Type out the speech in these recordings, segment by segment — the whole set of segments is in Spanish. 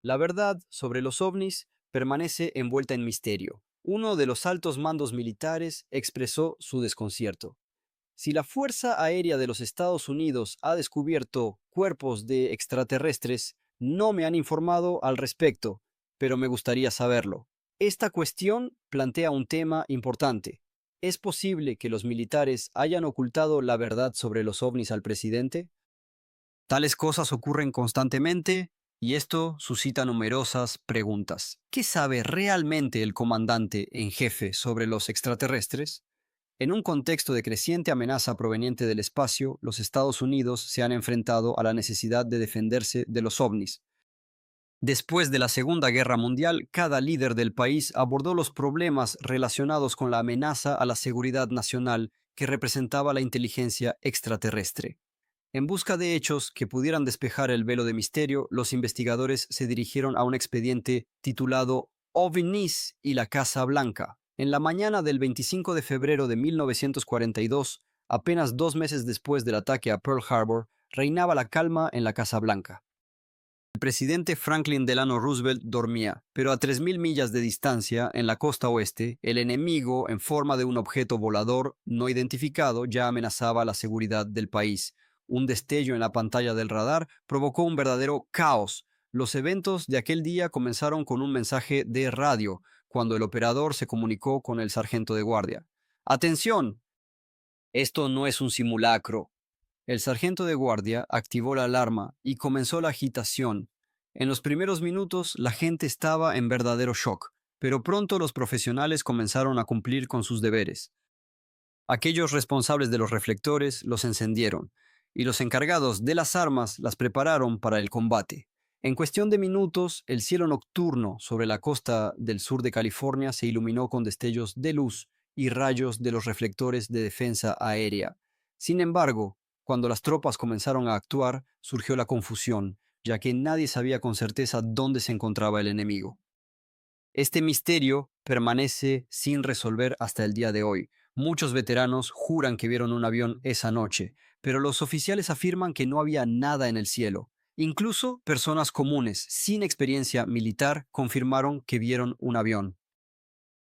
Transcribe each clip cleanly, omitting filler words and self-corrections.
La verdad sobre los ovnis permanece envuelta en misterio. Uno de los altos mandos militares expresó su desconcierto. Si la Fuerza Aérea de los Estados Unidos ha descubierto cuerpos de extraterrestres, no me han informado al respecto, pero me gustaría saberlo. Esta cuestión plantea un tema importante. ¿Es posible que los militares hayan ocultado la verdad sobre los ovnis al presidente? Tales cosas ocurren constantemente y esto suscita numerosas preguntas. ¿Qué sabe realmente el comandante en jefe sobre los extraterrestres? En un contexto de creciente amenaza proveniente del espacio, los Estados Unidos se han enfrentado a la necesidad de defenderse de los ovnis. Después de la Segunda Guerra Mundial, cada líder del país abordó los problemas relacionados con la amenaza a la seguridad nacional que representaba la inteligencia extraterrestre. En busca de hechos que pudieran despejar el velo de misterio, los investigadores se dirigieron a un expediente titulado OVNIs y la Casa Blanca. En la mañana del 25 de febrero de 1942, apenas 2 meses después del ataque a Pearl Harbor, reinaba la calma en la Casa Blanca. El presidente Franklin Delano Roosevelt dormía, pero a 3.000 millas de distancia, en la costa oeste, el enemigo, en forma de un objeto volador no identificado, ya amenazaba la seguridad del país. Un destello en la pantalla del radar provocó un verdadero caos. Los eventos de aquel día comenzaron con un mensaje de radio, cuando el operador se comunicó con el sargento de guardia. ¡Atención! Esto no es un simulacro. El sargento de guardia activó la alarma y comenzó la agitación. En los primeros minutos la gente estaba en verdadero shock, pero pronto los profesionales comenzaron a cumplir con sus deberes. Aquellos responsables de los reflectores los encendieron, y los encargados de las armas las prepararon para el combate. En cuestión de minutos, el cielo nocturno sobre la costa del sur de California se iluminó con destellos de luz y rayos de los reflectores de defensa aérea. Sin embargo, cuando las tropas comenzaron a actuar, surgió la confusión, ya que nadie sabía con certeza dónde se encontraba el enemigo. Este misterio permanece sin resolver hasta el día de hoy. Muchos veteranos juran que vieron un avión esa noche, pero los oficiales afirman que no había nada en el cielo. Incluso personas comunes, sin experiencia militar, confirmaron que vieron un avión.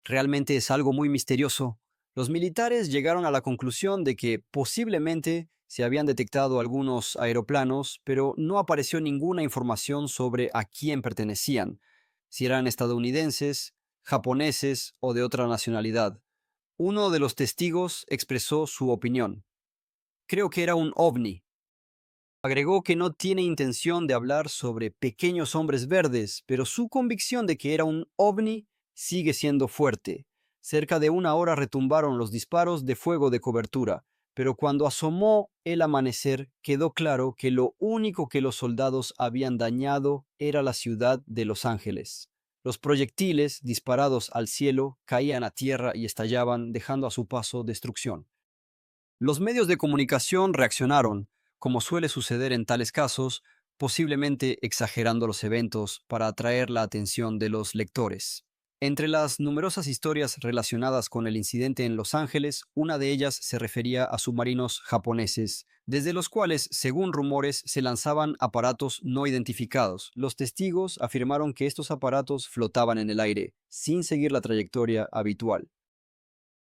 Realmente es algo muy misterioso. Los militares llegaron a la conclusión de que posiblemente se habían detectado algunos aeroplanos, pero no apareció ninguna información sobre a quién pertenecían, si eran estadounidenses, japoneses o de otra nacionalidad. Uno de los testigos expresó su opinión. Creo que era un ovni. Agregó que no tiene intención de hablar sobre pequeños hombres verdes, pero su convicción de que era un ovni sigue siendo fuerte. Cerca de una hora retumbaron los disparos de fuego de cobertura, pero cuando asomó el amanecer quedó claro que lo único que los soldados habían dañado era la ciudad de Los Ángeles. Los proyectiles disparados al cielo caían a tierra y estallaban, dejando a su paso destrucción. Los medios de comunicación reaccionaron, como suele suceder en tales casos, posiblemente exagerando los eventos para atraer la atención de los lectores. Entre las numerosas historias relacionadas con el incidente en Los Ángeles, una de ellas se refería a submarinos japoneses, desde los cuales, según rumores, se lanzaban aparatos no identificados. Los testigos afirmaron que estos aparatos flotaban en el aire, sin seguir la trayectoria habitual.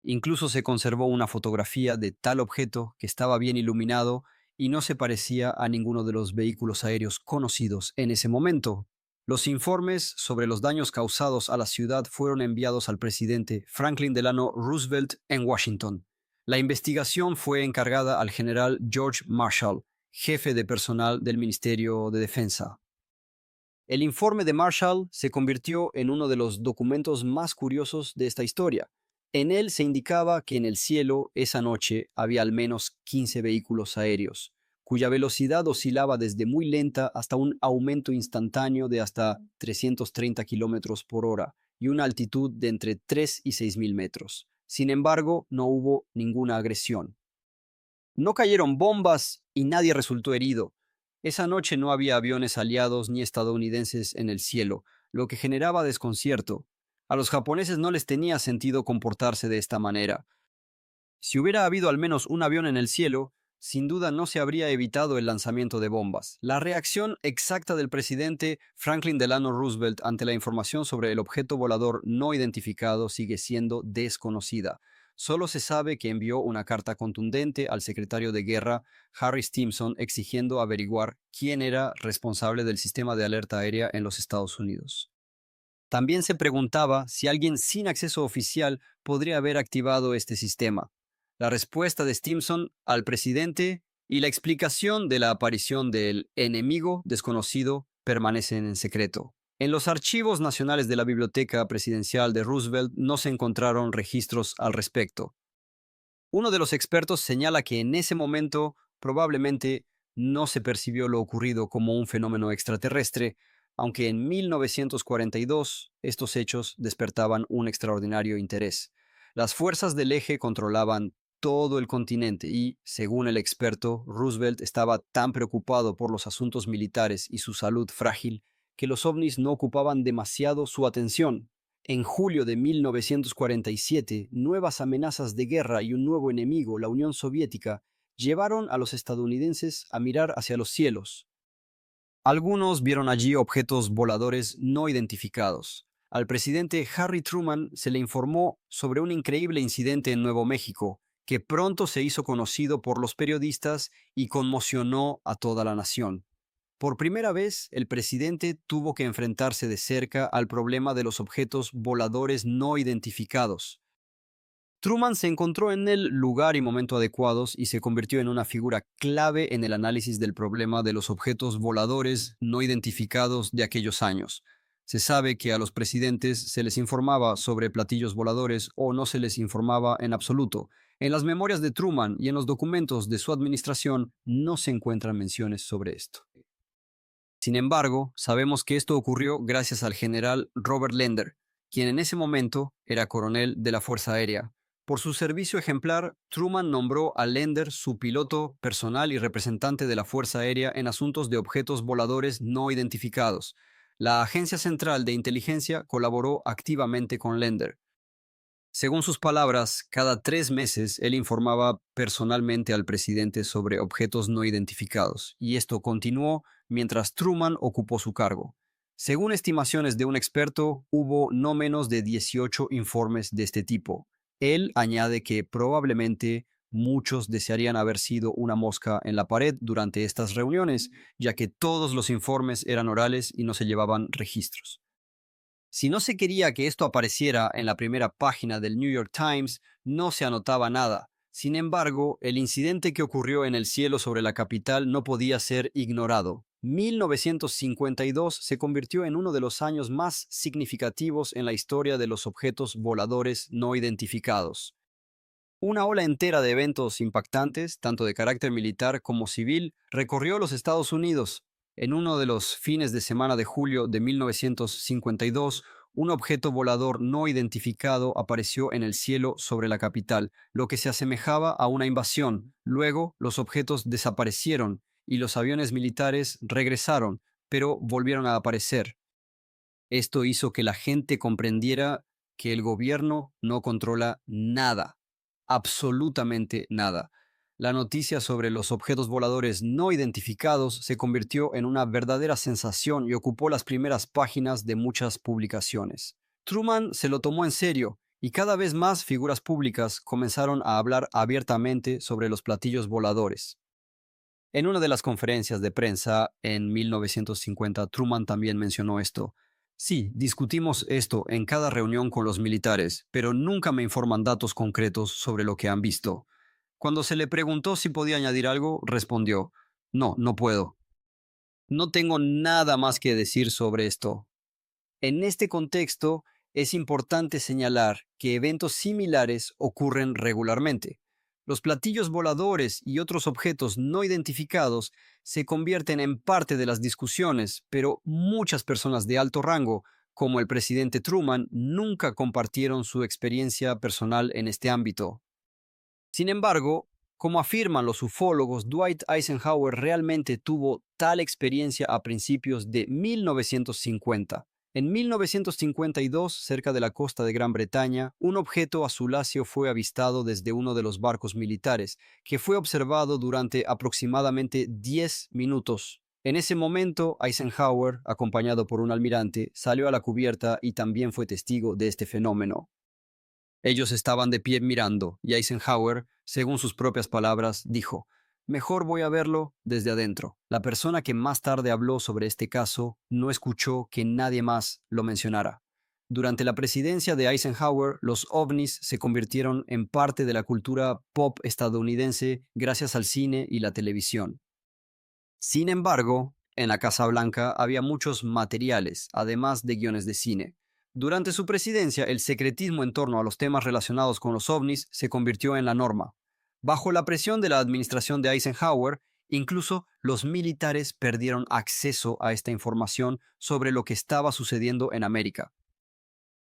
Incluso se conservó una fotografía de tal objeto que estaba bien iluminado y no se parecía a ninguno de los vehículos aéreos conocidos en ese momento. Los informes sobre los daños causados a la ciudad fueron enviados al presidente Franklin Delano Roosevelt en Washington. La investigación fue encargada al general George Marshall, jefe de personal del Ministerio de Defensa. El informe de Marshall se convirtió en uno de los documentos más curiosos de esta historia. En él se indicaba que en el cielo esa noche había al menos 15 vehículos aéreos, cuya velocidad oscilaba desde muy lenta hasta un aumento instantáneo de hasta 330 kilómetros por hora y una altitud de entre 3 y 6.000 metros. Sin embargo, no hubo ninguna agresión. No cayeron bombas y nadie resultó herido. Esa noche no había aviones aliados ni estadounidenses en el cielo, lo que generaba desconcierto. A los japoneses no les tenía sentido comportarse de esta manera. Si hubiera habido al menos un avión en el cielo, sin duda no se habría evitado el lanzamiento de bombas. La reacción exacta del presidente Franklin Delano Roosevelt ante la información sobre el objeto volador no identificado sigue siendo desconocida. Solo se sabe que envió una carta contundente al secretario de Guerra, Harry Stimson, exigiendo averiguar quién era responsable del sistema de alerta aérea en los Estados Unidos. También se preguntaba si alguien sin acceso oficial podría haber activado este sistema. La respuesta de Stimson al presidente y la explicación de la aparición del enemigo desconocido permanecen en secreto. En los archivos nacionales de la Biblioteca Presidencial de Roosevelt no se encontraron registros al respecto. Uno de los expertos señala que en ese momento probablemente no se percibió lo ocurrido como un fenómeno extraterrestre, aunque en 1942 estos hechos despertaban un extraordinario interés. Las fuerzas del eje controlaban todo el continente y, según el experto, Roosevelt estaba tan preocupado por los asuntos militares y su salud frágil que los ovnis no ocupaban demasiado su atención. En julio de 1947, nuevas amenazas de guerra y un nuevo enemigo, la Unión Soviética, llevaron a los estadounidenses a mirar hacia los cielos. Algunos vieron allí objetos voladores no identificados. Al presidente Harry Truman se le informó sobre un increíble incidente en Nuevo México, que pronto se hizo conocido por los periodistas y conmocionó a toda la nación. Por primera vez, el presidente tuvo que enfrentarse de cerca al problema de los objetos voladores no identificados. Truman se encontró en el lugar y momento adecuados y se convirtió en una figura clave en el análisis del problema de los objetos voladores no identificados de aquellos años. Se sabe que a los presidentes se les informaba sobre platillos voladores o no se les informaba en absoluto. En las memorias de Truman y en los documentos de su administración no se encuentran menciones sobre esto. Sin embargo, sabemos que esto ocurrió gracias al general Robert Lender, quien en ese momento era coronel de la Fuerza Aérea. Por su servicio ejemplar, Truman nombró a Lender su piloto personal y representante de la Fuerza Aérea en asuntos de objetos voladores no identificados. La Agencia Central de Inteligencia colaboró activamente con Lender. Según sus palabras, cada 3 meses él informaba personalmente al presidente sobre objetos no identificados, y esto continuó mientras Truman ocupó su cargo. Según estimaciones de un experto, hubo no menos de 18 informes de este tipo. Él añade que probablemente muchos desearían haber sido una mosca en la pared durante estas reuniones, ya que todos los informes eran orales y no se llevaban registros. Si no se quería que esto apareciera en la primera página del New York Times, no se anotaba nada. Sin embargo, el incidente que ocurrió en el cielo sobre la capital no podía ser ignorado. 1952 se convirtió en uno de los años más significativos en la historia de los objetos voladores no identificados. Una ola entera de eventos impactantes, tanto de carácter militar como civil, recorrió los Estados Unidos. En uno de los fines de semana de julio de 1952, un objeto volador no identificado apareció en el cielo sobre la capital, lo que se asemejaba a una invasión. Luego, los objetos desaparecieron y los aviones militares regresaron, pero volvieron a aparecer. Esto hizo que la gente comprendiera que el gobierno no controla nada, absolutamente nada. La noticia sobre los objetos voladores no identificados se convirtió en una verdadera sensación y ocupó las primeras páginas de muchas publicaciones. Truman se lo tomó en serio y cada vez más figuras públicas comenzaron a hablar abiertamente sobre los platillos voladores. En una de las conferencias de prensa en 1950, Truman también mencionó esto. Sí, discutimos esto en cada reunión con los militares, pero nunca me informan datos concretos sobre lo que han visto. Cuando se le preguntó si podía añadir algo, respondió, no, no puedo. No tengo nada más que decir sobre esto. En este contexto, es importante señalar que eventos similares ocurren regularmente. Los platillos voladores y otros objetos no identificados se convierten en parte de las discusiones, pero muchas personas de alto rango, como el presidente Truman, nunca compartieron su experiencia personal en este ámbito. Sin embargo, como afirman los ufólogos, Dwight Eisenhower realmente tuvo tal experiencia a principios de 1950. En 1952, cerca de la costa de Gran Bretaña, un objeto azuláceo fue avistado desde uno de los barcos militares, que fue observado durante aproximadamente 10 minutos. En ese momento, Eisenhower, acompañado por un almirante, salió a la cubierta y también fue testigo de este fenómeno. Ellos estaban de pie mirando, y Eisenhower, según sus propias palabras, dijo: "Mejor voy a verlo desde adentro". La persona que más tarde habló sobre este caso no escuchó que nadie más lo mencionara. Durante la presidencia de Eisenhower, los ovnis se convirtieron en parte de la cultura pop estadounidense gracias al cine y la televisión. Sin embargo, en la Casa Blanca había muchos materiales, además de guiones de cine. Durante su presidencia, el secretismo en torno a los temas relacionados con los ovnis se convirtió en la norma. Bajo la presión de la administración de Eisenhower, incluso los militares perdieron acceso a esta información sobre lo que estaba sucediendo en América.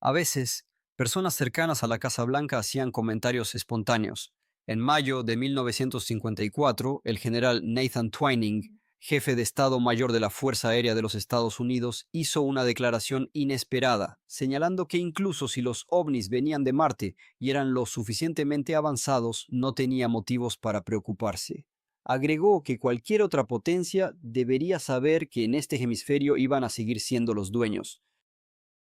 A veces, personas cercanas a la Casa Blanca hacían comentarios espontáneos. En mayo de 1954, el general Nathan Twining, jefe de Estado Mayor de la Fuerza Aérea de los Estados Unidos, hizo una declaración inesperada, señalando que incluso si los ovnis venían de Marte y eran lo suficientemente avanzados, no tenía motivos para preocuparse. Agregó que cualquier otra potencia debería saber que en este hemisferio iban a seguir siendo los dueños.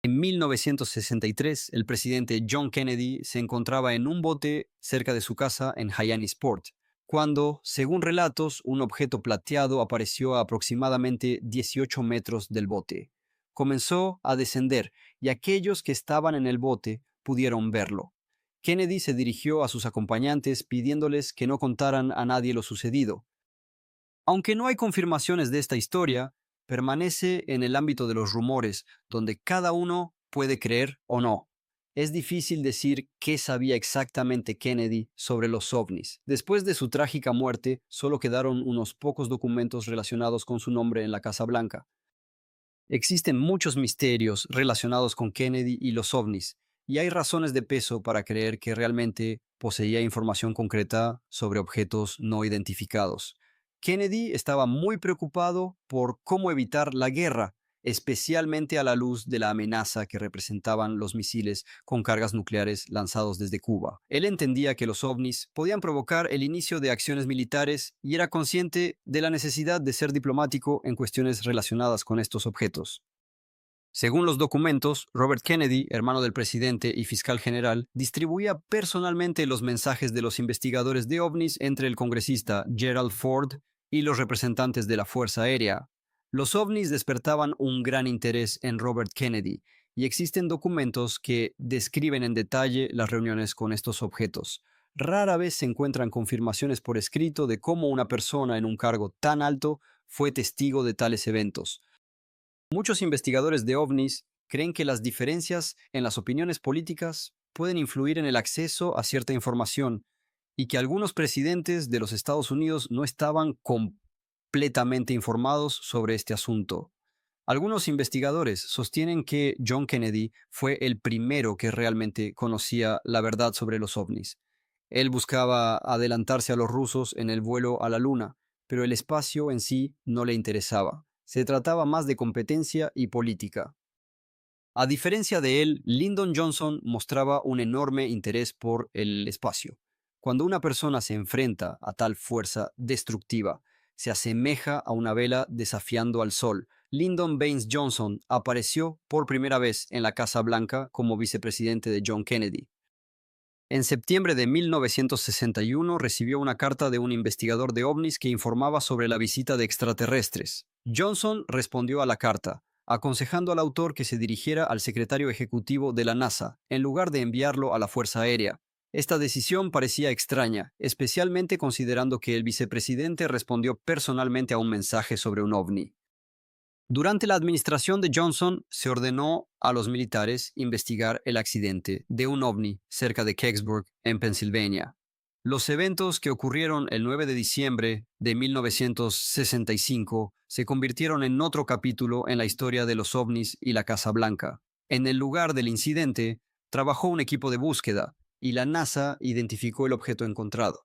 En 1963, el presidente John Kennedy se encontraba en un bote cerca de su casa en Hyannisport, cuando, según relatos, un objeto plateado apareció a aproximadamente 18 metros del bote. Comenzó a descender y aquellos que estaban en el bote pudieron verlo. Kennedy se dirigió a sus acompañantes pidiéndoles que no contaran a nadie lo sucedido. Aunque no hay confirmaciones de esta historia, permanece en el ámbito de los rumores, donde cada uno puede creer o no. Es difícil decir qué sabía exactamente Kennedy sobre los ovnis. Después de su trágica muerte, solo quedaron unos pocos documentos relacionados con su nombre en la Casa Blanca. Existen muchos misterios relacionados con Kennedy y los ovnis, y hay razones de peso para creer que realmente poseía información concreta sobre objetos no identificados. Kennedy estaba muy preocupado por cómo evitar la guerra, especialmente a la luz de la amenaza que representaban los misiles con cargas nucleares lanzados desde Cuba. Él entendía que los ovnis podían provocar el inicio de acciones militares y era consciente de la necesidad de ser diplomático en cuestiones relacionadas con estos objetos. Según los documentos, Robert Kennedy, hermano del presidente y fiscal general, distribuía personalmente los mensajes de los investigadores de ovnis entre el congresista Gerald Ford y los representantes de la Fuerza Aérea. Los ovnis despertaban un gran interés en Robert Kennedy, y existen documentos que describen en detalle las reuniones con estos objetos. Rara vez se encuentran confirmaciones por escrito de cómo una persona en un cargo tan alto fue testigo de tales eventos. Muchos investigadores de ovnis creen que las diferencias en las opiniones políticas pueden influir en el acceso a cierta información y que algunos presidentes de los Estados Unidos no estaban completamente informados sobre este asunto. Algunos investigadores sostienen que John Kennedy fue el primero que realmente conocía la verdad sobre los ovnis. Él buscaba adelantarse a los rusos en el vuelo a la Luna, pero el espacio en sí no le interesaba. Se trataba más de competencia y política. A diferencia de él, Lyndon Johnson mostraba un enorme interés por el espacio. Cuando una persona se enfrenta a tal fuerza destructiva, se asemeja a una vela desafiando al sol. Lyndon Baines Johnson apareció por primera vez en la Casa Blanca como vicepresidente de John Kennedy. En septiembre de 1961 recibió una carta de un investigador de ovnis que informaba sobre la visita de extraterrestres. Johnson respondió a la carta, aconsejando al autor que se dirigiera al secretario ejecutivo de la NASA, en lugar de enviarlo a la Fuerza Aérea. Esta decisión parecía extraña, especialmente considerando que el vicepresidente respondió personalmente a un mensaje sobre un ovni. Durante la administración de Johnson, se ordenó a los militares investigar el accidente de un ovni cerca de Kecksburg, en Pensilvania. Los eventos que ocurrieron el 9 de diciembre de 1965 se convirtieron en otro capítulo en la historia de los ovnis y la Casa Blanca. En el lugar del incidente, trabajó un equipo de búsqueda y la NASA identificó el objeto encontrado.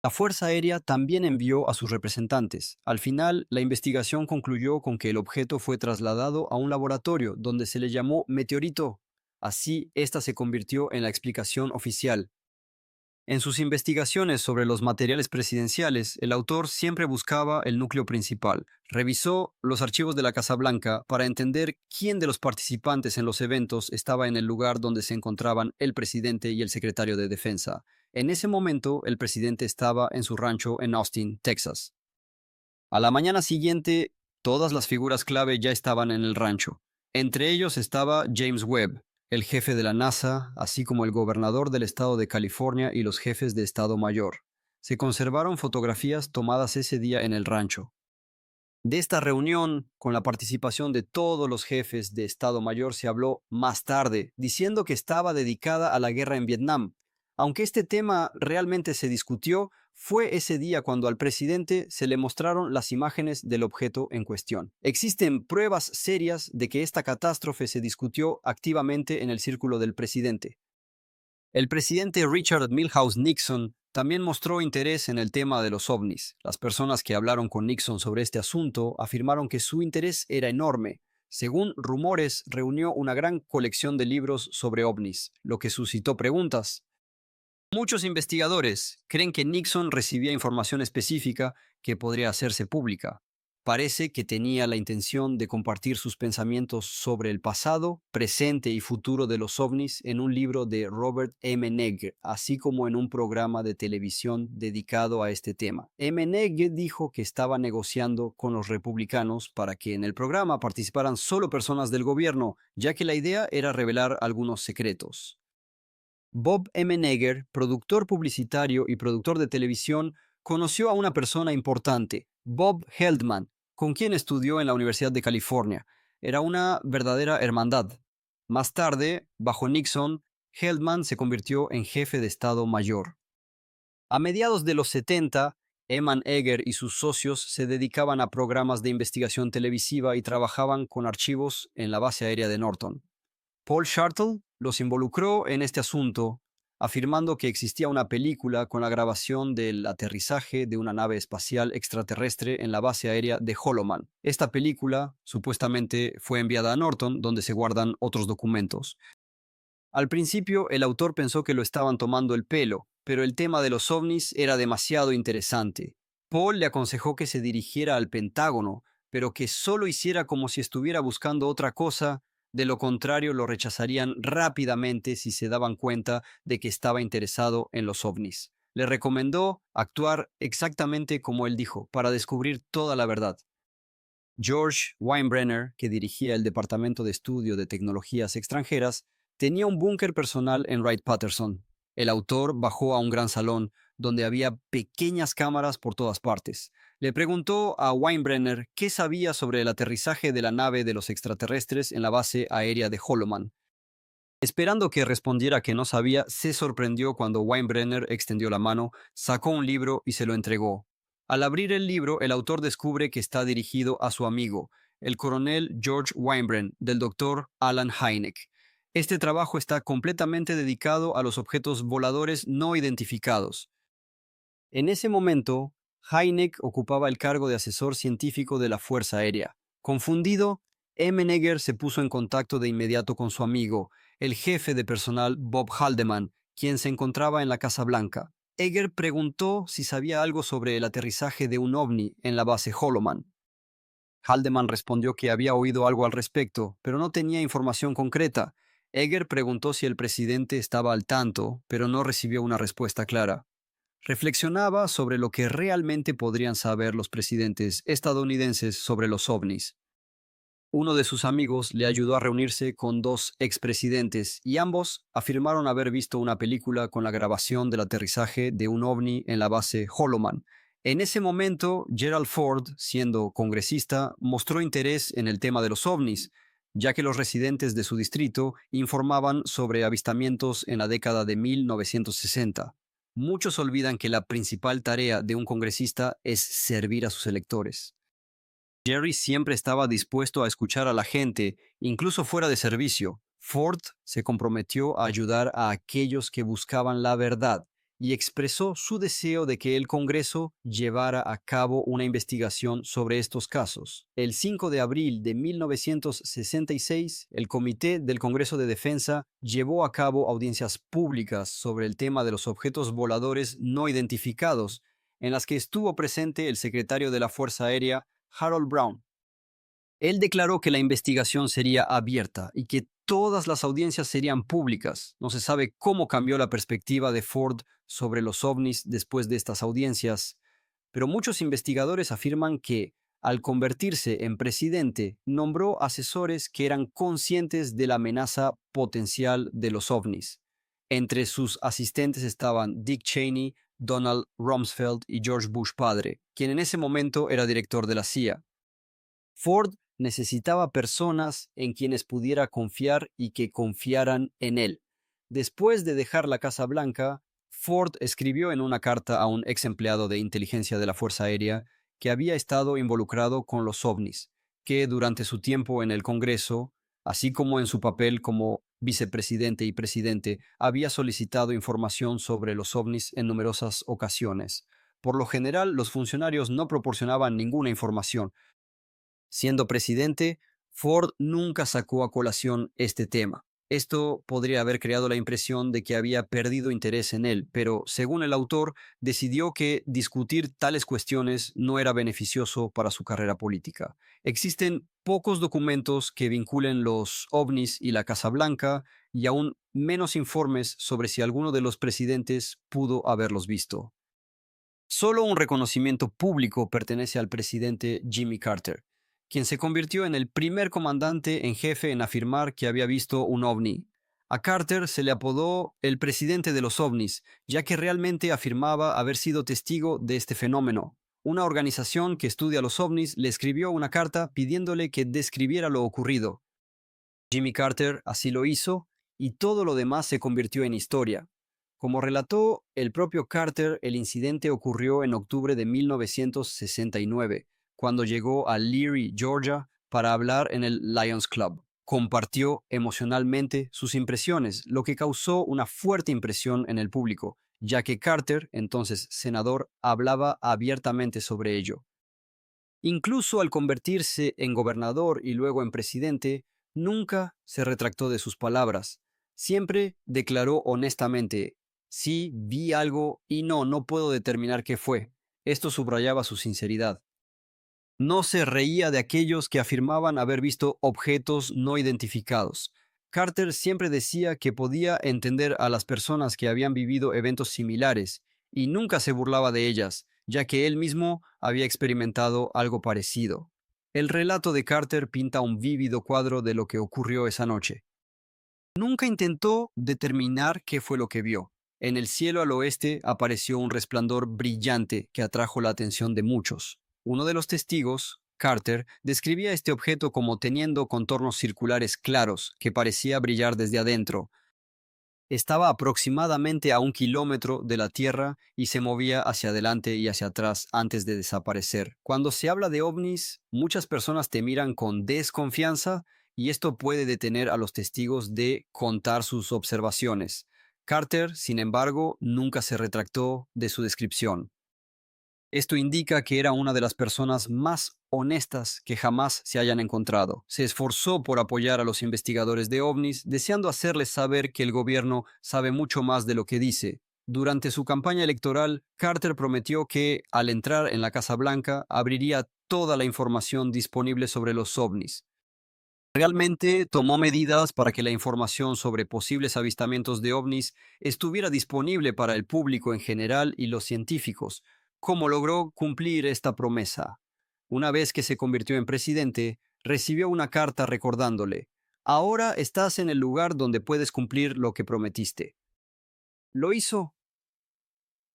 La Fuerza Aérea también envió a sus representantes. Al final, la investigación concluyó con que el objeto fue trasladado a un laboratorio donde se le llamó meteorito. Así, esta se convirtió en la explicación oficial. En sus investigaciones sobre los materiales presidenciales, el autor siempre buscaba el núcleo principal. Revisó los archivos de la Casa Blanca para entender quién de los participantes en los eventos estaba en el lugar donde se encontraban el presidente y el secretario de Defensa. En ese momento, el presidente estaba en su rancho en Austin, Texas. A la mañana siguiente, todas las figuras clave ya estaban en el rancho. Entre ellos estaba James Webb, el jefe de la NASA, así como el gobernador del estado de California y los jefes de Estado Mayor. Se conservaron fotografías tomadas ese día en el rancho. De esta reunión, con la participación de todos los jefes de Estado Mayor, se habló más tarde, diciendo que estaba dedicada a la guerra en Vietnam. Aunque este tema realmente se discutió, fue ese día cuando al presidente se le mostraron las imágenes del objeto en cuestión. Existen pruebas serias de que esta catástrofe se discutió activamente en el círculo del presidente. El presidente Richard Milhouse Nixon también mostró interés en el tema de los ovnis. Las personas que hablaron con Nixon sobre este asunto afirmaron que su interés era enorme. Según rumores, reunió una gran colección de libros sobre ovnis, lo que suscitó preguntas. Muchos investigadores creen que Nixon recibía información específica que podría hacerse pública. Parece que tenía la intención de compartir sus pensamientos sobre el pasado, presente y futuro de los ovnis en un libro de Robert M. Negg, así como en un programa de televisión dedicado a este tema. M. Negg dijo que estaba negociando con los republicanos para que en el programa participaran solo personas del gobierno, ya que la idea era revelar algunos secretos. Bob M. Neger, productor publicitario y productor de televisión, conoció a una persona importante, Bob Heldman, con quien estudió en la Universidad de California. Era una verdadera hermandad. Más tarde, bajo Nixon, Heldman se convirtió en jefe de Estado Mayor. A mediados de los 70, Eman Eger y sus socios se dedicaban a programas de investigación televisiva y trabajaban con archivos en la base aérea de Norton. Paul Shuttle los involucró en este asunto, afirmando que existía una película con la grabación del aterrizaje de una nave espacial extraterrestre en la base aérea de Holloman. Esta película supuestamente fue enviada a Norton, donde se guardan otros documentos. Al principio, el autor pensó que lo estaban tomando el pelo, pero el tema de los ovnis era demasiado interesante. Paul le aconsejó que se dirigiera al Pentágono, pero que solo hiciera como si estuviera buscando otra cosa. De lo contrario, lo rechazarían rápidamente si se daban cuenta de que estaba interesado en los ovnis. Le recomendó actuar exactamente como él dijo, para descubrir toda la verdad. George Weinbrenner, que dirigía el Departamento de Estudio de Tecnologías Extranjeras, tenía un búnker personal en Wright-Patterson. El autor bajó a un gran salón donde había pequeñas cámaras por todas partes. Le preguntó a Weinbrenner qué sabía sobre el aterrizaje de la nave de los extraterrestres en la base aérea de Holloman. Esperando que respondiera que no sabía, se sorprendió cuando Weinbrenner extendió la mano, sacó un libro y se lo entregó. Al abrir el libro, el autor descubre que está dirigido a su amigo, el coronel George Weinbrenner, del doctor Alan Hynek. Este trabajo está completamente dedicado a los objetos voladores no identificados. En ese momento, Hynek ocupaba el cargo de asesor científico de la Fuerza Aérea. Confundido, M. Neger se puso en contacto de inmediato con su amigo, el jefe de personal Bob Haldeman, quien se encontraba en la Casa Blanca. Eger preguntó si sabía algo sobre el aterrizaje de un ovni en la base Holloman. Haldeman respondió que había oído algo al respecto, pero no tenía información concreta. Eger preguntó si el presidente estaba al tanto, pero no recibió una respuesta clara. Reflexionaba sobre lo que realmente podrían saber los presidentes estadounidenses sobre los ovnis. Uno de sus amigos le ayudó a reunirse con dos expresidentes y ambos afirmaron haber visto una película con la grabación del aterrizaje de un ovni en la base Holloman. En ese momento, Gerald Ford, siendo congresista, mostró interés en el tema de los ovnis, ya que los residentes de su distrito informaban sobre avistamientos en la década de 1960. Muchos olvidan que la principal tarea de un congresista es servir a sus electores. Jerry siempre estaba dispuesto a escuchar a la gente, incluso fuera de servicio. Ford se comprometió a ayudar a aquellos que buscaban la verdad, y expresó su deseo de que el Congreso llevara a cabo una investigación sobre estos casos. El 5 de abril de 1966, el Comité del Congreso de Defensa llevó a cabo audiencias públicas sobre el tema de los objetos voladores no identificados, en las que estuvo presente el secretario de la Fuerza Aérea, Harold Brown. Él declaró que la investigación sería abierta y que todas las audiencias serían públicas. No se sabe cómo cambió la perspectiva de Ford sobre los ovnis después de estas audiencias, pero muchos investigadores afirman que, al convertirse en presidente, nombró asesores que eran conscientes de la amenaza potencial de los ovnis. Entre sus asistentes estaban Dick Cheney, Donald Rumsfeld y George Bush padre, quien en ese momento era director de la CIA. Ford necesitaba personas en quienes pudiera confiar y que confiaran en él. Después de dejar la Casa Blanca, Ford escribió en una carta a un ex empleado de inteligencia de la Fuerza Aérea que había estado involucrado con los ovnis, que durante su tiempo en el Congreso, así como en su papel como vicepresidente y presidente, había solicitado información sobre los ovnis en numerosas ocasiones. Por lo general, los funcionarios no proporcionaban ninguna información. Siendo presidente, Ford nunca sacó a colación este tema. Esto podría haber creado la impresión de que había perdido interés en él, pero según el autor, decidió que discutir tales cuestiones no era beneficioso para su carrera política. Existen pocos documentos que vinculen los ovnis y la Casa Blanca, y aún menos informes sobre si alguno de los presidentes pudo haberlos visto. Solo un reconocimiento público pertenece al presidente Jimmy Carter, quien se convirtió en el primer comandante en jefe en afirmar que había visto un ovni. A Carter se le apodó el presidente de los ovnis, ya que realmente afirmaba haber sido testigo de este fenómeno. Una organización que estudia los ovnis le escribió una carta pidiéndole que describiera lo ocurrido. Jimmy Carter así lo hizo, y todo lo demás se convirtió en historia. Como relató el propio Carter, el incidente ocurrió en octubre de 1969, cuando llegó a Leary, Georgia, para hablar en el Lions Club. Compartió emocionalmente sus impresiones, lo que causó una fuerte impresión en el público, ya que Carter, entonces senador, hablaba abiertamente sobre ello. Incluso al convertirse en gobernador y luego en presidente, nunca se retractó de sus palabras. Siempre declaró honestamente: sí, vi algo y no puedo determinar qué fue. Esto subrayaba su sinceridad. No se reía de aquellos que afirmaban haber visto objetos no identificados. Carter siempre decía que podía entender a las personas que habían vivido eventos similares y nunca se burlaba de ellas, ya que él mismo había experimentado algo parecido. El relato de Carter pinta un vívido cuadro de lo que ocurrió esa noche. Nunca intentó determinar qué fue lo que vio. En el cielo al oeste apareció un resplandor brillante que atrajo la atención de muchos. Uno de los testigos, Carter, describía este objeto como teniendo contornos circulares claros que parecía brillar desde adentro. Estaba aproximadamente a 1 kilómetro de la Tierra y se movía hacia adelante y hacia atrás antes de desaparecer. Cuando se habla de ovnis, muchas personas te miran con desconfianza y esto puede detener a los testigos de contar sus observaciones. Carter, sin embargo, nunca se retractó de su descripción. Esto indica que era una de las personas más honestas que jamás se hayan encontrado. Se esforzó por apoyar a los investigadores de ovnis, deseando hacerles saber que el gobierno sabe mucho más de lo que dice. Durante su campaña electoral, Carter prometió que, al entrar en la Casa Blanca, abriría toda la información disponible sobre los ovnis. Realmente tomó medidas para que la información sobre posibles avistamientos de ovnis estuviera disponible para el público en general y los científicos. ¿Cómo logró cumplir esta promesa? Una vez que se convirtió en presidente, recibió una carta recordándole: ahora estás en el lugar donde puedes cumplir lo que prometiste. Lo hizo.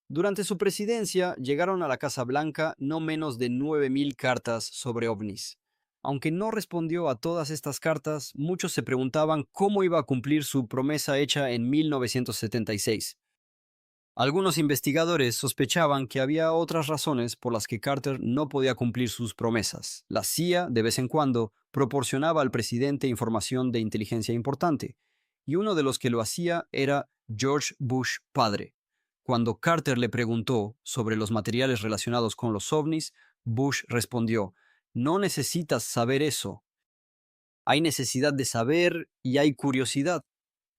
Durante su presidencia llegaron a la Casa Blanca no menos de 9,000 cartas sobre ovnis. Aunque no respondió a todas estas cartas, muchos se preguntaban cómo iba a cumplir su promesa hecha en 1976. Algunos investigadores sospechaban que había otras razones por las que Carter no podía cumplir sus promesas. La CIA, de vez en cuando, proporcionaba al presidente información de inteligencia importante, y uno de los que lo hacía era George Bush padre. Cuando Carter le preguntó sobre los materiales relacionados con los ovnis, Bush respondió: "No necesitas saber eso. Hay necesidad de saber y hay curiosidad".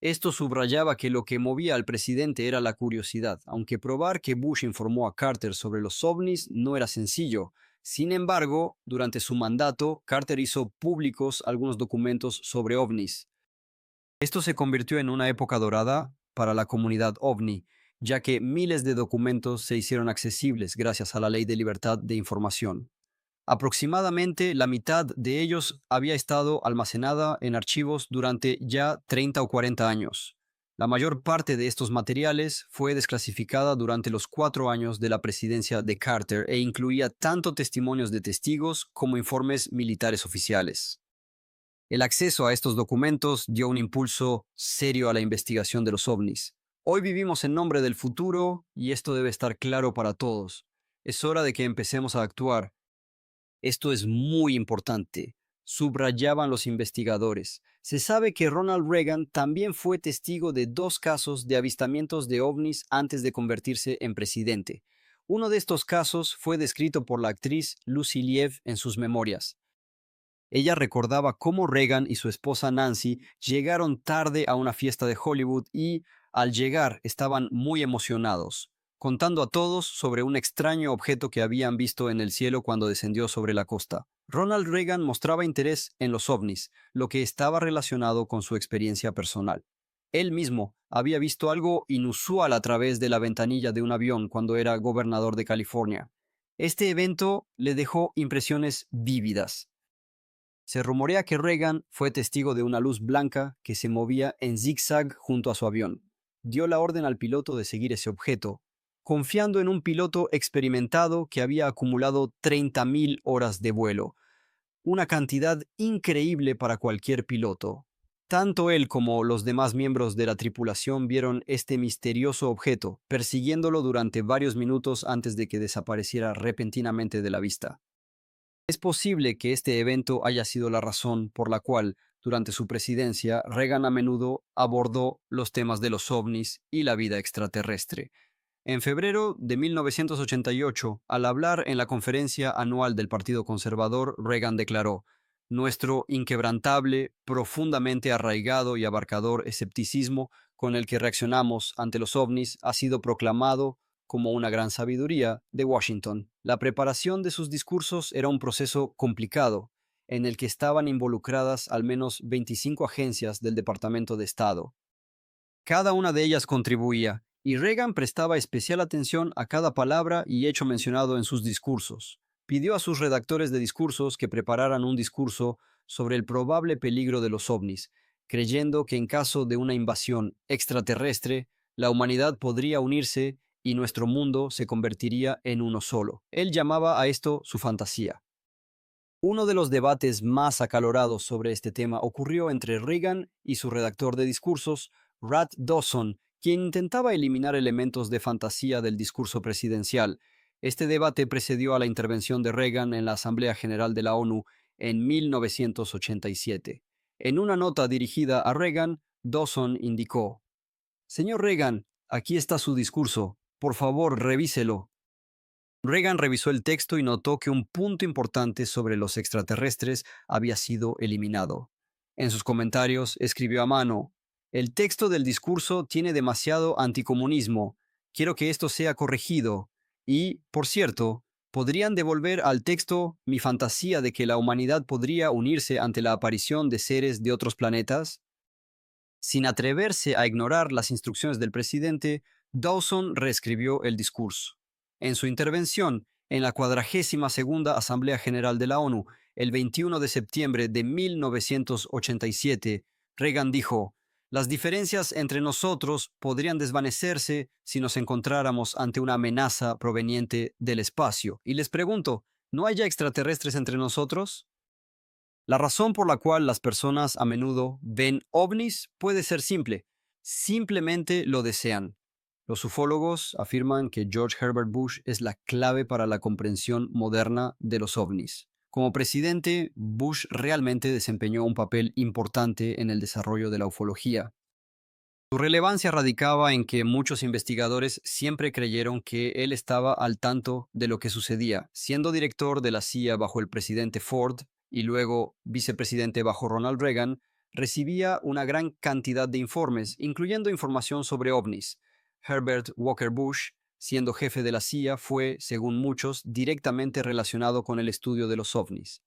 Esto subrayaba que lo que movía al presidente era la curiosidad, aunque probar que Bush informó a Carter sobre los ovnis no era sencillo. Sin embargo, durante su mandato, Carter hizo públicos algunos documentos sobre ovnis. Esto se convirtió en una época dorada para la comunidad ovni, ya que miles de documentos se hicieron accesibles gracias a la Ley de Libertad de Información. Aproximadamente la mitad de ellos había estado almacenada en archivos durante ya 30 o 40 años. La mayor parte de estos materiales fue desclasificada durante los 4 años de la presidencia de Carter e incluía tanto testimonios de testigos como informes militares oficiales. El acceso a estos documentos dio un impulso serio a la investigación de los ovnis. Hoy vivimos en nombre del futuro y esto debe estar claro para todos. Es hora de que empecemos a actuar. Esto es muy importante, subrayaban los investigadores. Se sabe que Ronald Reagan también fue testigo de 2 casos de avistamientos de ovnis antes de convertirse en presidente. Uno de estos casos fue descrito por la actriz Lucy Lieve en sus memorias. Ella recordaba cómo Reagan y su esposa Nancy llegaron tarde a una fiesta de Hollywood y, al llegar, estaban muy emocionados, contando a todos sobre un extraño objeto que habían visto en el cielo cuando descendió sobre la costa. Ronald Reagan mostraba interés en los ovnis, lo que estaba relacionado con su experiencia personal. Él mismo había visto algo inusual a través de la ventanilla de un avión cuando era gobernador de California. Este evento le dejó impresiones vívidas. Se rumorea que Reagan fue testigo de una luz blanca que se movía en zigzag junto a su avión. Dio la orden al piloto de seguir ese objeto, confiando en un piloto experimentado que había acumulado 30.000 horas de vuelo, una cantidad increíble para cualquier piloto. Tanto él como los demás miembros de la tripulación vieron este misterioso objeto, persiguiéndolo durante varios minutos antes de que desapareciera repentinamente de la vista. Es posible que este evento haya sido la razón por la cual, durante su presidencia, Reagan a menudo abordó los temas de los ovnis y la vida extraterrestre. En febrero de 1988, al hablar en la conferencia anual del Partido Conservador, Reagan declaró: "Nuestro inquebrantable, profundamente arraigado y abarcador escepticismo con el que reaccionamos ante los ovnis ha sido proclamado como una gran sabiduría de Washington". La preparación de sus discursos era un proceso complicado, en el que estaban involucradas al menos 25 agencias del Departamento de Estado. Cada una de ellas contribuía, y Reagan prestaba especial atención a cada palabra y hecho mencionado en sus discursos. Pidió a sus redactores de discursos que prepararan un discurso sobre el probable peligro de los ovnis, creyendo que en caso de una invasión extraterrestre, la humanidad podría unirse y nuestro mundo se convertiría en uno solo. Él llamaba a esto su fantasía. Uno de los debates más acalorados sobre este tema ocurrió entre Reagan y su redactor de discursos, Rod Dawson, quien intentaba eliminar elementos de fantasía del discurso presidencial. Este debate precedió a la intervención de Reagan en la Asamblea General de la ONU en 1987. En una nota dirigida a Reagan, Dawson indicó: "Señor Reagan, aquí está su discurso. Por favor, revíselo". Reagan revisó el texto y notó que un punto importante sobre los extraterrestres había sido eliminado. En sus comentarios escribió a mano: "El texto del discurso tiene demasiado anticomunismo. Quiero que esto sea corregido. Y, por cierto, ¿podrían devolver al texto mi fantasía de que la humanidad podría unirse ante la aparición de seres de otros planetas?". Sin atreverse a ignorar las instrucciones del presidente, Dawson reescribió el discurso. En su intervención en la 42ª Asamblea General de la ONU, el 21 de septiembre de 1987, Reagan dijo: "Las diferencias entre nosotros podrían desvanecerse si nos encontráramos ante una amenaza proveniente del espacio. Y les pregunto, ¿no hay ya extraterrestres entre nosotros?". La razón por la cual las personas a menudo ven ovnis puede ser simple: simplemente lo desean. Los ufólogos afirman que George Herbert Bush es la clave para la comprensión moderna de los ovnis. Como presidente, Bush realmente desempeñó un papel importante en el desarrollo de la ufología. Su relevancia radicaba en que muchos investigadores siempre creyeron que él estaba al tanto de lo que sucedía, siendo director de la CIA bajo el presidente Ford y luego vicepresidente bajo Ronald Reagan. Recibía una gran cantidad de informes, incluyendo información sobre ovnis. Herbert Walker Bush, siendo jefe de la CIA, fue, según muchos, directamente relacionado con el estudio de los ovnis.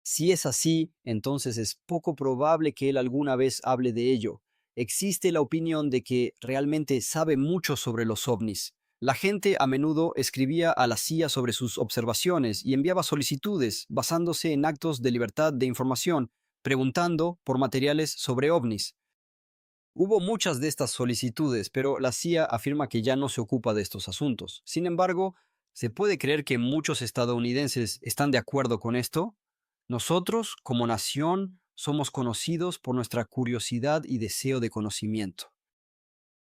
Si es así, entonces es poco probable que él alguna vez hable de ello. Existe la opinión de que realmente sabe mucho sobre los ovnis. La gente a menudo escribía a la CIA sobre sus observaciones y enviaba solicitudes basándose en actos de libertad de información, preguntando por materiales sobre ovnis. Hubo muchas de estas solicitudes, pero la CIA afirma que ya no se ocupa de estos asuntos. Sin embargo, ¿se puede creer que muchos estadounidenses están de acuerdo con esto? Nosotros, como nación, somos conocidos por nuestra curiosidad y deseo de conocimiento.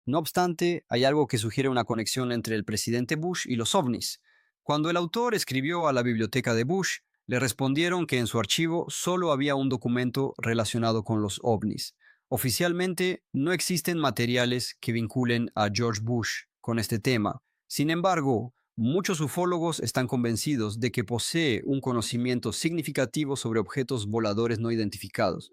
No obstante, hay algo que sugiere una conexión entre el presidente Bush y los ovnis. Cuando el autor escribió a la biblioteca de Bush, le respondieron que en su archivo solo había un documento relacionado con los ovnis. Oficialmente, no existen materiales que vinculen a George Bush con este tema. Sin embargo, muchos ufólogos están convencidos de que posee un conocimiento significativo sobre objetos voladores no identificados.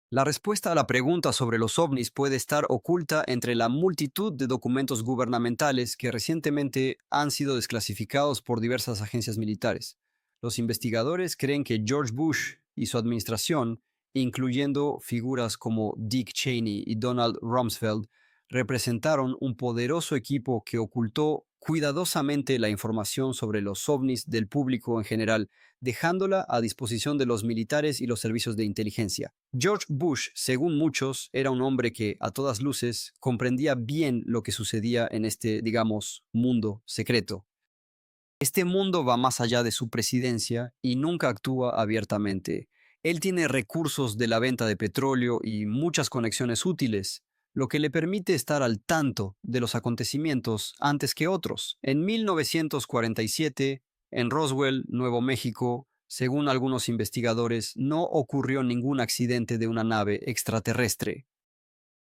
La respuesta a la pregunta sobre los ovnis puede estar oculta entre la multitud de documentos gubernamentales que recientemente han sido desclasificados por diversas agencias militares. Los investigadores creen que George Bush y su administración, incluyendo figuras como Dick Cheney y Donald Rumsfeld, representaron un poderoso equipo que ocultó cuidadosamente la información sobre los ovnis del público en general, dejándola a disposición de los militares y los servicios de inteligencia. George Bush, según muchos, era un hombre que, a todas luces, comprendía bien lo que sucedía en este, digamos, mundo secreto. Este mundo va más allá de su presidencia y nunca actúa abiertamente. Él tiene recursos de la venta de petróleo y muchas conexiones útiles, lo que le permite estar al tanto de los acontecimientos antes que otros. En 1947, en Roswell, Nuevo México, según algunos investigadores, no ocurrió ningún accidente de una nave extraterrestre.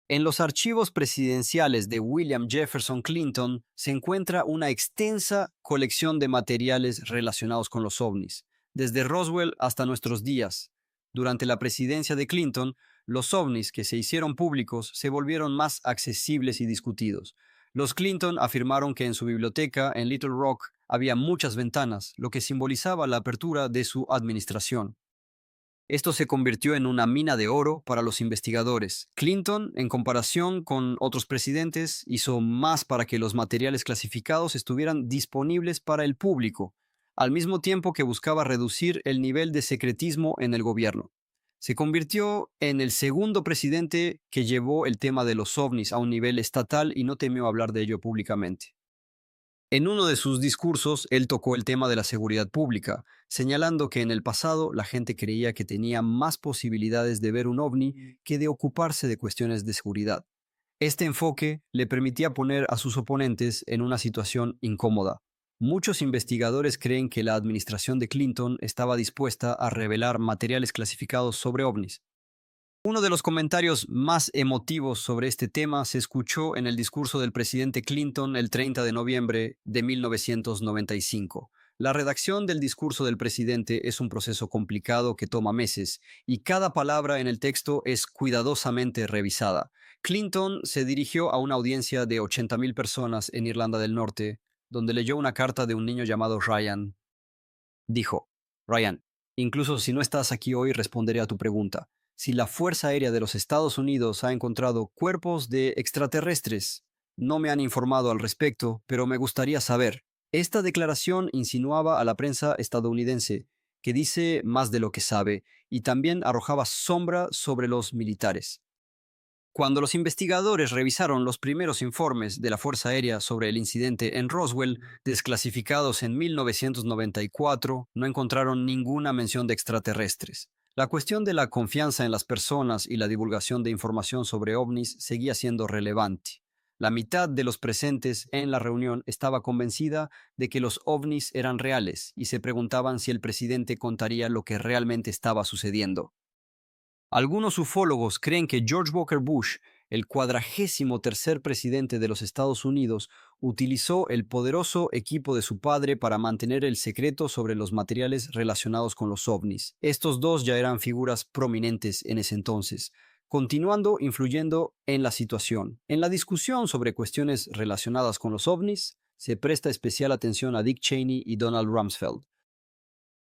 En los archivos presidenciales de William Jefferson Clinton se encuentra una extensa colección de materiales relacionados con los ovnis, desde Roswell hasta nuestros días. Durante la presidencia de Clinton, los ovnis que se hicieron públicos se volvieron más accesibles y discutidos. Los Clinton afirmaron que en su biblioteca en Little Rock había muchas ventanas, lo que simbolizaba la apertura de su administración. Esto se convirtió en una mina de oro para los investigadores. Clinton, en comparación con otros presidentes, hizo más para que los materiales clasificados estuvieran disponibles para el público, al mismo tiempo que buscaba reducir el nivel de secretismo en el gobierno. Se convirtió en el segundo presidente que llevó el tema de los ovnis a un nivel estatal y no temió hablar de ello públicamente. En uno de sus discursos, él tocó el tema de la seguridad pública, señalando que en el pasado la gente creía que tenía más posibilidades de ver un ovni que de ocuparse de cuestiones de seguridad. Este enfoque le permitía poner a sus oponentes en una situación incómoda. Muchos investigadores creen que la administración de Clinton estaba dispuesta a revelar materiales clasificados sobre ovnis. Uno de los comentarios más emotivos sobre este tema se escuchó en el discurso del presidente Clinton el 30 de noviembre de 1995. La redacción del discurso del presidente es un proceso complicado que toma meses y cada palabra en el texto es cuidadosamente revisada. Clinton se dirigió a una audiencia de 80,000 personas en Irlanda del Norte, donde leyó una carta de un niño llamado Ryan. Dijo: Ryan, incluso si no estás aquí hoy, responderé a tu pregunta. Si la Fuerza Aérea de los Estados Unidos ha encontrado cuerpos de extraterrestres, no me han informado al respecto, pero me gustaría saber. Esta declaración insinuaba a la prensa estadounidense que dice más de lo que sabe y también arrojaba sombra sobre los militares. Cuando los investigadores revisaron los primeros informes de la Fuerza Aérea sobre el incidente en Roswell, desclasificados en 1994, no encontraron ninguna mención de extraterrestres. La cuestión de la confianza en las personas y la divulgación de información sobre ovnis seguía siendo relevante. La mitad de los presentes en la reunión estaba convencida de que los ovnis eran reales y se preguntaban si el presidente contaría lo que realmente estaba sucediendo. Algunos ufólogos creen que George Walker Bush el 43º presidente de los Estados Unidos utilizó el poderoso equipo de su padre para mantener el secreto sobre los materiales relacionados con los ovnis. Estos dos ya eran figuras prominentes en ese entonces, continuando influyendo en la situación. En la discusión sobre cuestiones relacionadas con los ovnis, se presta especial atención a Dick Cheney y Donald Rumsfeld.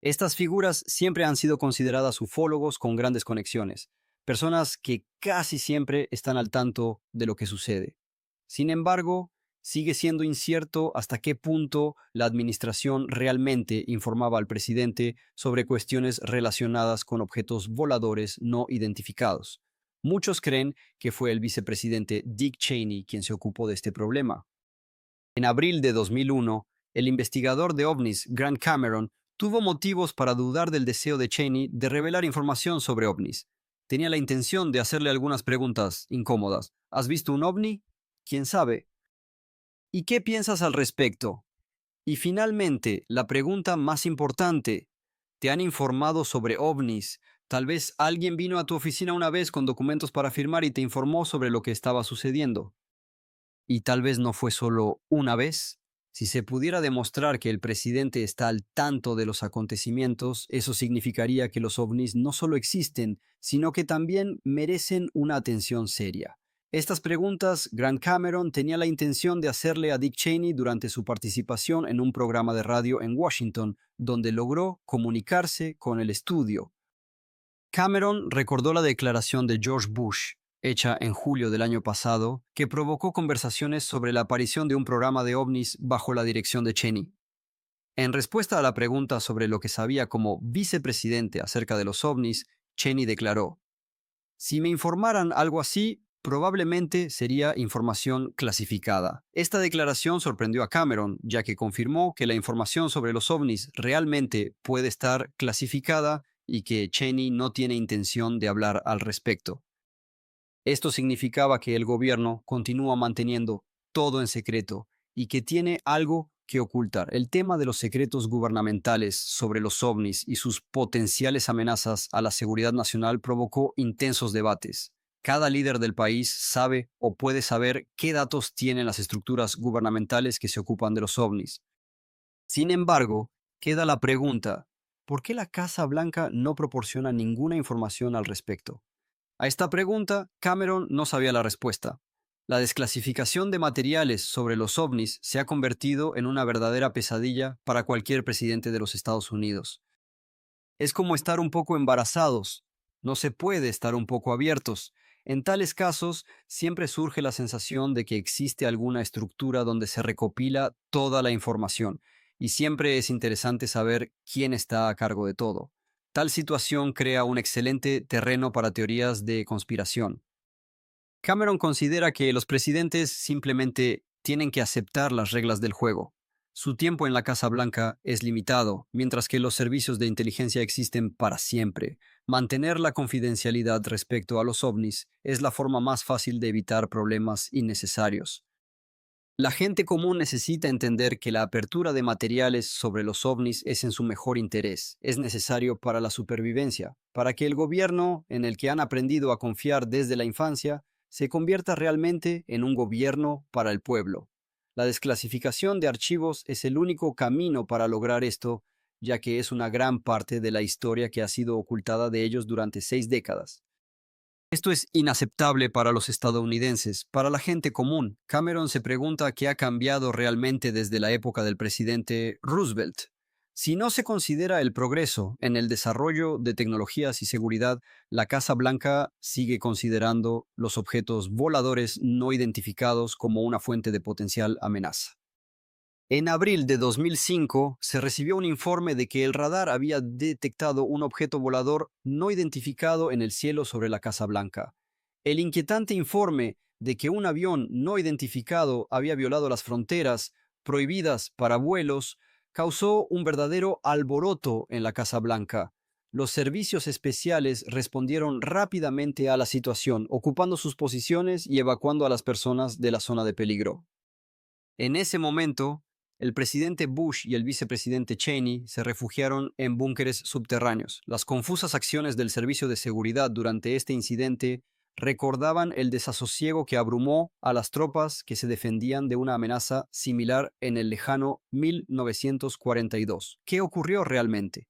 Estas figuras siempre han sido consideradas ufólogos con grandes conexiones, personas que casi siempre están al tanto de lo que sucede. Sin embargo, sigue siendo incierto hasta qué punto la administración realmente informaba al presidente sobre cuestiones relacionadas con objetos voladores no identificados. Muchos creen que fue el vicepresidente Dick Cheney quien se ocupó de este problema. En abril de 2001, el investigador de ovnis Grant Cameron tuvo motivos para dudar del deseo de Cheney de revelar información sobre ovnis. Tenía la intención de hacerle algunas preguntas incómodas. ¿Has visto un ovni? ¿Quién sabe? ¿Y qué piensas al respecto? Y finalmente, la pregunta más importante. ¿Te han informado sobre ovnis? Tal vez alguien vino a tu oficina una vez con documentos para firmar y te informó sobre lo que estaba sucediendo. Y tal vez no fue solo una vez. Si se pudiera demostrar que el presidente está al tanto de los acontecimientos, eso significaría que los ovnis no solo existen, sino que también merecen una atención seria. Estas preguntas, Grant Cameron tenía la intención de hacerle a Dick Cheney durante su participación en un programa de radio en Washington, donde logró comunicarse con el estudio. Cameron recordó la declaración de George Bush, hecha en julio del año pasado, que provocó conversaciones sobre la aparición de un programa de ovnis bajo la dirección de Cheney. En respuesta a la pregunta sobre lo que sabía como vicepresidente acerca de los ovnis, Cheney declaró: "Si me informaran algo así, probablemente sería información clasificada". Esta declaración sorprendió a Cameron, ya que confirmó que la información sobre los ovnis realmente puede estar clasificada y que Cheney no tiene intención de hablar al respecto. Esto significaba que el gobierno continúa manteniendo todo en secreto y que tiene algo que ocultar. El tema de los secretos gubernamentales sobre los ovnis y sus potenciales amenazas a la seguridad nacional provocó intensos debates. Cada líder del país sabe o puede saber qué datos tienen las estructuras gubernamentales que se ocupan de los ovnis. Sin embargo, queda la pregunta: ¿por qué la Casa Blanca no proporciona ninguna información al respecto? A esta pregunta, Cameron no sabía la respuesta. La desclasificación de materiales sobre los ovnis se ha convertido en una verdadera pesadilla para cualquier presidente de los Estados Unidos. Es como estar un poco embarazados. No se puede estar un poco abiertos. En tales casos, siempre surge la sensación de que existe alguna estructura donde se recopila toda la información, y siempre es interesante saber quién está a cargo de todo. Tal situación crea un excelente terreno para teorías de conspiración. Cameron considera que los presidentes simplemente tienen que aceptar las reglas del juego. Su tiempo en la Casa Blanca es limitado, mientras que los servicios de inteligencia existen para siempre. Mantener la confidencialidad respecto a los ovnis es la forma más fácil de evitar problemas innecesarios. La gente común necesita entender que la apertura de materiales sobre los ovnis es en su mejor interés, es necesario para la supervivencia, para que el gobierno, en el que han aprendido a confiar desde la infancia, se convierta realmente en un gobierno para el pueblo. La desclasificación de archivos es el único camino para lograr esto, ya que es una gran parte de la historia que ha sido ocultada de ellos durante 6 décadas. Esto es inaceptable para los estadounidenses. Para la gente común, Cameron se pregunta qué ha cambiado realmente desde la época del presidente Roosevelt. Si no se considera el progreso en el desarrollo de tecnologías y seguridad, la Casa Blanca sigue considerando los objetos voladores no identificados como una fuente de potencial amenaza. En abril de 2005 se recibió un informe de que el radar había detectado un objeto volador no identificado en el cielo sobre la Casa Blanca. El inquietante informe de que un avión no identificado había violado las fronteras prohibidas para vuelos causó un verdadero alboroto en la Casa Blanca. Los servicios especiales respondieron rápidamente a la situación, ocupando sus posiciones y evacuando a las personas de la zona de peligro. En ese momento, el presidente Bush y el vicepresidente Cheney se refugiaron en búnkeres subterráneos. Las confusas acciones del servicio de seguridad durante este incidente recordaban el desasosiego que abrumó a las tropas que se defendían de una amenaza similar en el lejano 1942. ¿Qué ocurrió realmente?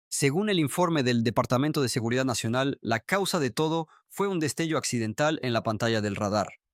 Según el informe del Departamento de Seguridad Nacional, la causa de todo fue un destello accidental en la pantalla del radar.